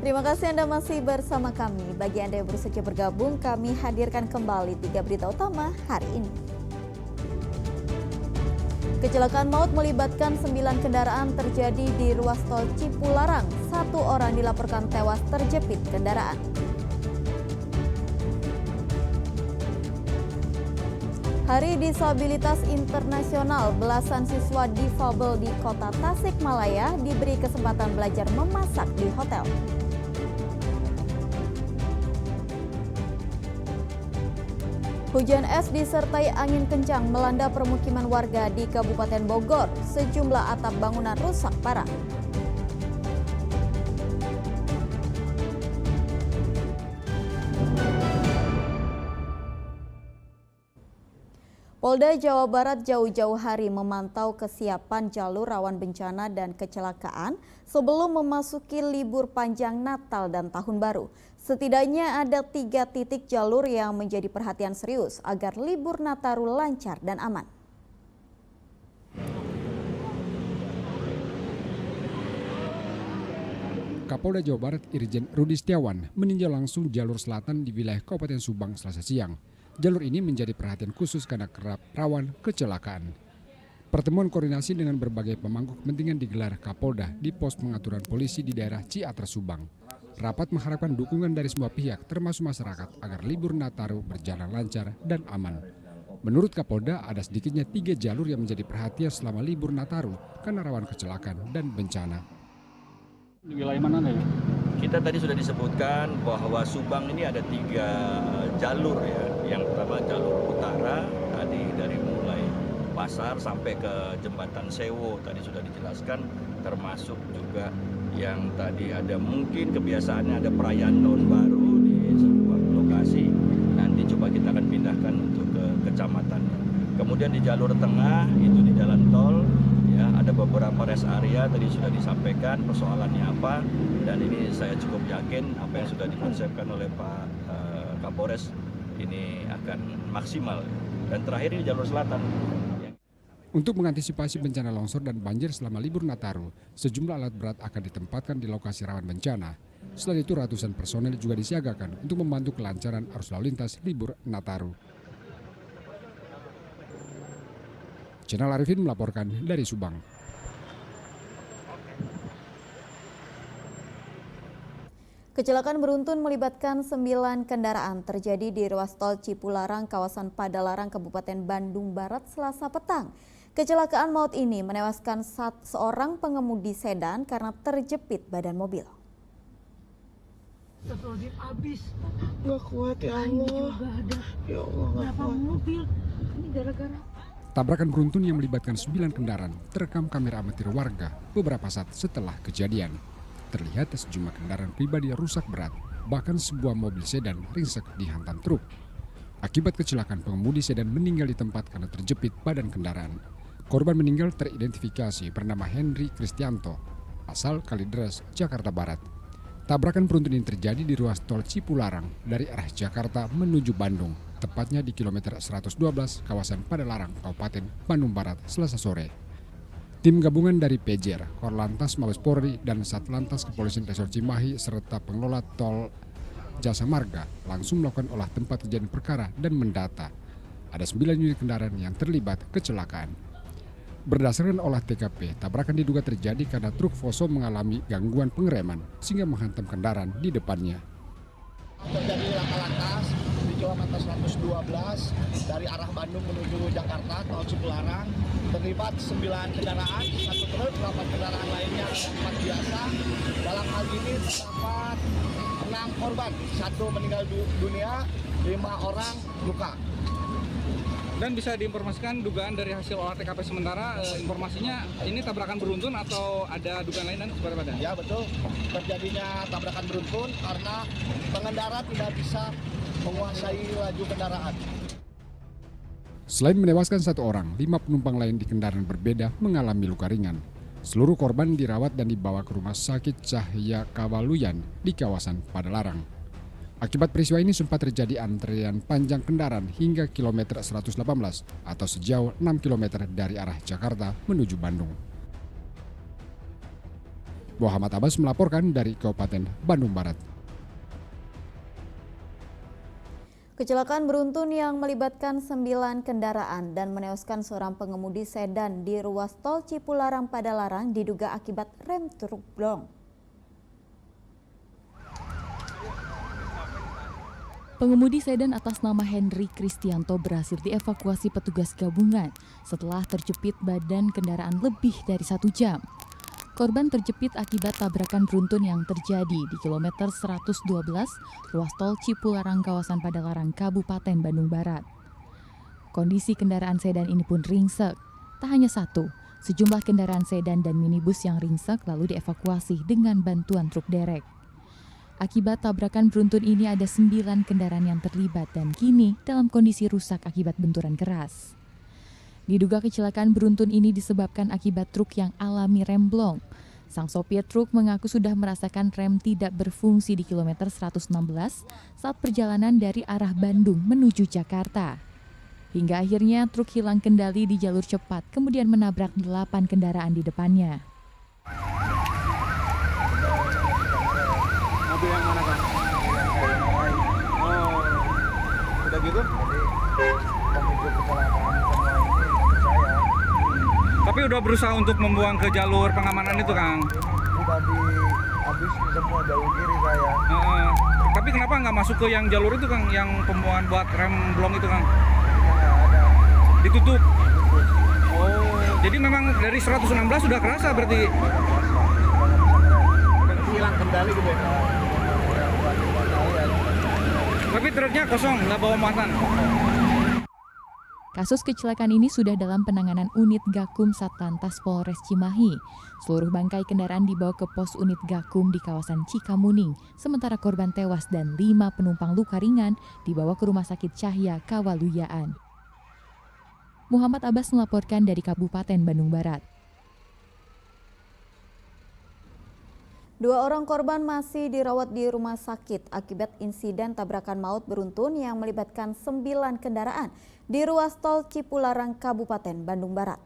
Terima kasih Anda masih bersama kami. Bagi Anda yang baru saja bergabung, kami hadirkan kembali 3 berita utama hari ini. Kecelakaan maut melibatkan 9 kendaraan terjadi di ruas tol Cipularang. 1 orang dilaporkan tewas terjepit kendaraan. Hari Disabilitas Internasional, belasan siswa difabel di kota Tasikmalaya diberi kesempatan belajar memasak di hotel. Hujan es disertai angin kencang melanda permukiman warga di Kabupaten Bogor. Sejumlah atap bangunan rusak parah. Polda Jawa Barat jauh-jauh hari memantau kesiapan jalur rawan bencana dan kecelakaan sebelum memasuki libur panjang Natal dan Tahun Baru. Setidaknya ada 3 titik jalur yang menjadi perhatian serius agar libur Nataru lancar dan aman. Kapolda Jawa Barat Irjen Rudi Setiawan meninjau langsung jalur selatan di wilayah Kabupaten Subang Selasa siang. Jalur ini menjadi perhatian khusus karena kerap rawan kecelakaan. Pertemuan koordinasi dengan berbagai pemangku kepentingan digelar Kapolda di pos pengaturan polisi di daerah Ciatra Subang. Rapat mengharapkan dukungan dari semua pihak termasuk masyarakat agar libur Nataru berjalan lancar dan aman. Menurut Kapolda ada sedikitnya 3 jalur yang menjadi perhatian selama libur Nataru karena rawan kecelakaan dan bencana. Di wilayah mana nih? Kita tadi sudah disebutkan bahwa Subang ini ada 3 jalur ya. Yang pertama jalur utara, tadi dari mulai pasar sampai ke jembatan Sewo tadi sudah dijelaskan, termasuk juga yang tadi ada mungkin kebiasaannya ada perayaan tahun baru di sebuah lokasi. Nanti coba kita akan pindahkan untuk ke kecamatan. Kemudian di jalur tengah itu di jalan tol ya ada beberapa rest area tadi sudah disampaikan persoalannya apa, dan ini saya cukup yakin apa yang sudah dikonsepkan oleh Pak Kapolres ini akan maksimal. Dan terakhir di jalur selatan. Untuk mengantisipasi bencana longsor dan banjir selama libur Nataru, sejumlah alat berat akan ditempatkan di lokasi rawan bencana. Selain itu ratusan personel juga disiagakan untuk membantu kelancaran arus lalu lintas libur Nataru. Channel Arifin melaporkan dari Subang. Kecelakaan beruntun melibatkan 9 kendaraan terjadi di ruas tol Cipularang, kawasan Padalarang, Kabupaten Bandung Barat, Selasa petang. Kecelakaan maut ini menewaskan seorang pengemudi sedan karena terjepit badan mobil. Habis. Nggak kuat ya Allah. Juga ada. Ya Allah, berapa mobil? Ini gara-gara. Tabrakan beruntun yang melibatkan 9 kendaraan terekam kamera amatir warga beberapa saat setelah kejadian. Terlihat sejumlah kendaraan pribadi rusak berat, bahkan sebuah mobil sedan ringsek dihantam truk. Akibat kecelakaan, pengemudi sedan meninggal di tempat karena terjepit badan kendaraan. Korban meninggal teridentifikasi bernama Henry Kristianto, asal Kalideres, Jakarta Barat. Tabrakan beruntun ini terjadi di ruas tol Cipularang dari arah Jakarta menuju Bandung, tepatnya di kilometer 112 kawasan Padalarang, Kabupaten Bandung Barat, Selasa sore. Tim gabungan dari Pejer, Korlantas Mabes Polri, dan Satlantas Kepolisian Resor Cimahi serta pengelola tol Jasa Marga langsung melakukan olah tempat kejadian perkara dan mendata. Ada 9 unit kendaraan yang terlibat kecelakaan. Berdasarkan olah TKP, tabrakan diduga terjadi karena truk Foso mengalami gangguan pengereman sehingga menghantam kendaraan di depannya. Terjadi laka lantas di kilometer 112 dari arah Bandung menuju Jakarta, tol Cipularang. Terlibat 9 kendaraan, 1 truk, 8 kendaraan lainnya tempat biasa. Dalam hal ini terdapat 6 korban, 1 meninggal dunia, 5 orang luka. Dan bisa diinformasikan dugaan dari hasil olah TKP sementara, informasinya ini tabrakan beruntun atau ada dugaan lain seperti apa? Ya betul, terjadinya tabrakan beruntun karena pengendara tidak bisa menguasai laju kendaraan. Selain menewaskan 1 orang, 5 penumpang lain di kendaraan berbeda mengalami luka ringan. Seluruh korban dirawat dan dibawa ke Rumah Sakit Cahya Kawaluyan di kawasan Padalarang. Akibat peristiwa ini sempat terjadi antrian panjang kendaraan hingga kilometer 118 atau sejauh 6 km dari arah Jakarta menuju Bandung. Muhammad Abbas melaporkan dari Kabupaten Bandung Barat. Kecelakaan beruntun yang melibatkan 9 kendaraan dan menewaskan seorang pengemudi sedan di ruas tol Cipularang Padalarang diduga akibat rem truk blong. Pengemudi sedan atas nama Henry Kristianto berhasil dievakuasi petugas gabungan setelah terjepit badan kendaraan lebih dari 1 jam. Korban terjepit akibat tabrakan beruntun yang terjadi di kilometer 112 ruas tol Cipularang kawasan Padalarang, Kabupaten Bandung Barat. Kondisi kendaraan sedan ini pun ringsek. Tak hanya satu, sejumlah kendaraan sedan dan minibus yang ringsek lalu dievakuasi dengan bantuan truk derek. Akibat tabrakan beruntun ini ada 9 kendaraan yang terlibat dan kini dalam kondisi rusak akibat benturan keras. Diduga kecelakaan beruntun ini disebabkan akibat truk yang alami rem blong. Sang sopir truk mengaku sudah merasakan rem tidak berfungsi di kilometer 116 saat perjalanan dari arah Bandung menuju Jakarta. Hingga akhirnya truk hilang kendali di jalur cepat kemudian menabrak 8 kendaraan di depannya. Mobil yang mana kan? Oh, udah gitu? Tapi udah berusaha untuk membuang ke jalur pengamanan itu, Kang? Sudah habis semua jalur kiri saya. Tapi kenapa nggak masuk ke yang jalur itu, Kang? Yang pembuangan buat rem blong itu, Kang? Ditutup? Oh, jadi memang dari 116 sudah kerasa berarti? Hilang kendali gitu ya. Tapi truknya kosong, nggak bawa muatan? Kasus kecelakaan ini sudah dalam penanganan unit Gakum Satlantas Polres Cimahi. Seluruh bangkai kendaraan dibawa ke pos unit Gakum di kawasan Cikamuning, sementara korban tewas dan 5 penumpang luka ringan dibawa ke Rumah Sakit Cahya Kawaluyaan. Muhammad Abbas melaporkan dari Kabupaten Bandung Barat. 2 orang korban masih dirawat di rumah sakit akibat insiden tabrakan maut beruntun yang melibatkan 9 kendaraan di ruas tol Cipularang, Kabupaten Bandung Barat.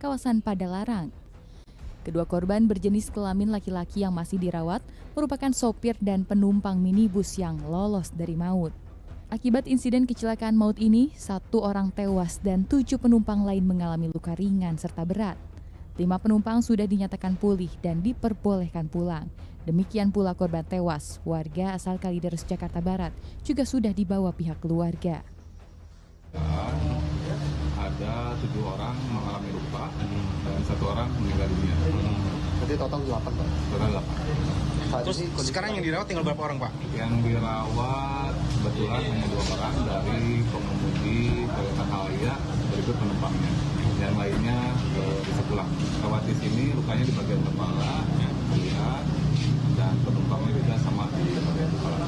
Kawasan Padalarang. Kedua korban berjenis kelamin laki-laki yang masih dirawat merupakan sopir dan penumpang minibus yang lolos dari maut. Akibat insiden kecelakaan maut ini, 1 orang tewas dan 7 penumpang lain mengalami luka ringan serta berat. 5 penumpang sudah dinyatakan pulih dan diperbolehkan pulang. Demikian pula korban tewas, warga asal Kalideres, Jakarta Barat, juga sudah dibawa pihak keluarga. Ada 7 orang mengalami luka dan 1 orang meninggal dunia. Jadi total 8, Pak. Total 8. Terus sekarang yang dirawat tinggal berapa orang, Pak? Yang dirawat kebetulan hanya 2 orang dari pengemudi Toyota Calya berikut penumpangnya. Yang lainnya bisa pulang. Rawat di sini lukanya di bagian kepala, lihat, dan penumpangnya juga sama di bagian kepala.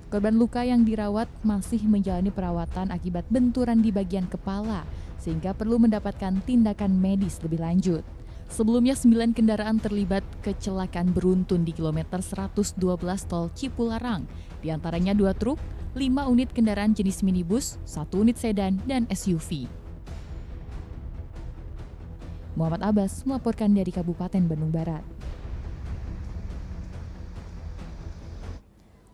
Korban luka yang dirawat masih menjalani perawatan akibat benturan di bagian kepala, sehingga perlu mendapatkan tindakan medis lebih lanjut. Sebelumnya 9 kendaraan terlibat kecelakaan beruntun di kilometer 112 tol Cipularang, diantaranya 2 truk, 5 unit kendaraan jenis minibus, 1 unit sedan, dan SUV. Muhammad Abbas melaporkan dari Kabupaten Bandung Barat.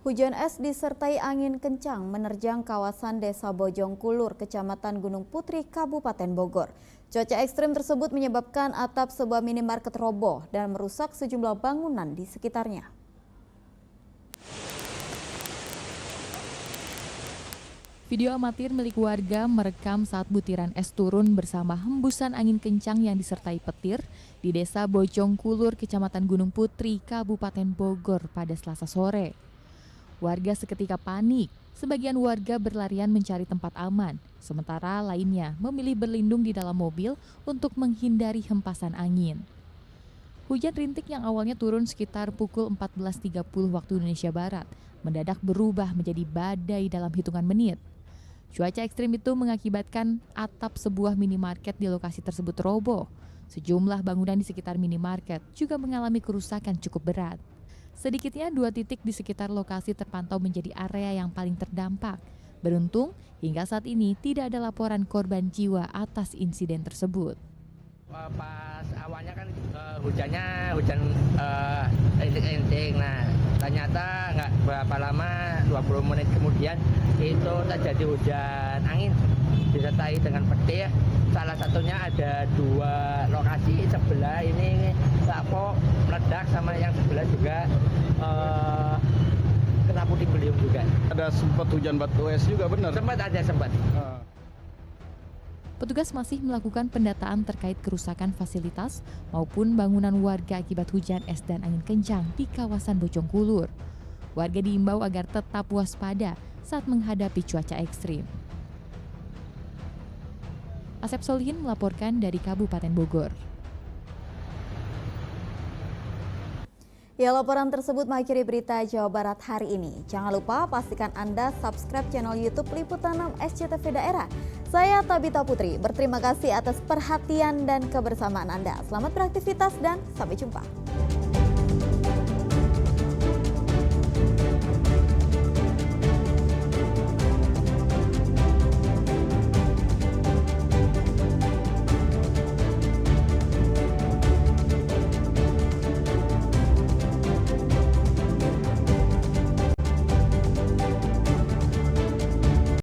Hujan es disertai angin kencang menerjang kawasan Desa Bojongkulur, Kecamatan Gunung Putri, Kabupaten Bogor. Cuaca ekstrim tersebut menyebabkan atap sebuah minimarket roboh dan merusak sejumlah bangunan di sekitarnya. Video amatir milik warga merekam saat butiran es turun bersama hembusan angin kencang yang disertai petir di Desa Bojongkulur, Kecamatan Gunung Putri, Kabupaten Bogor pada Selasa sore. Warga seketika panik, sebagian warga berlarian mencari tempat aman, sementara lainnya memilih berlindung di dalam mobil untuk menghindari hempasan angin. Hujan rintik yang awalnya turun sekitar pukul 14.30 waktu Indonesia Barat, mendadak berubah menjadi badai dalam hitungan menit. Cuaca ekstrim itu mengakibatkan atap sebuah minimarket di lokasi tersebut roboh. Sejumlah bangunan di sekitar minimarket juga mengalami kerusakan cukup berat. Sedikitnya 2 titik di sekitar lokasi terpantau menjadi area yang paling terdampak. Beruntung, hingga saat ini tidak ada laporan korban jiwa atas insiden tersebut. Pas awalnya kan hujan rintik-rintik. Nah, ternyata nggak berapa lama, 20 menit kemudian itu terjadi hujan angin disertai dengan petir. Salah satunya ada 2 lokasi, sebelah ini lapok meledak, sama yang sebelah juga kena puting beliung juga. Ada sempat hujan batu es juga, benar? Sempat. Petugas masih melakukan pendataan terkait kerusakan fasilitas maupun bangunan warga akibat hujan es dan angin kencang di kawasan Bojongkulur. Warga diimbau agar tetap waspada saat menghadapi cuaca ekstrim. Asep Solihin melaporkan dari Kabupaten Bogor. Ya, laporan tersebut mengakhiri berita Jawa Barat hari ini. Jangan lupa pastikan Anda subscribe channel YouTube Liputan 6 SCTV Daerah. Saya Tabita Putri, berterima kasih atas perhatian dan kebersamaan Anda. Selamat beraktivitas dan sampai jumpa.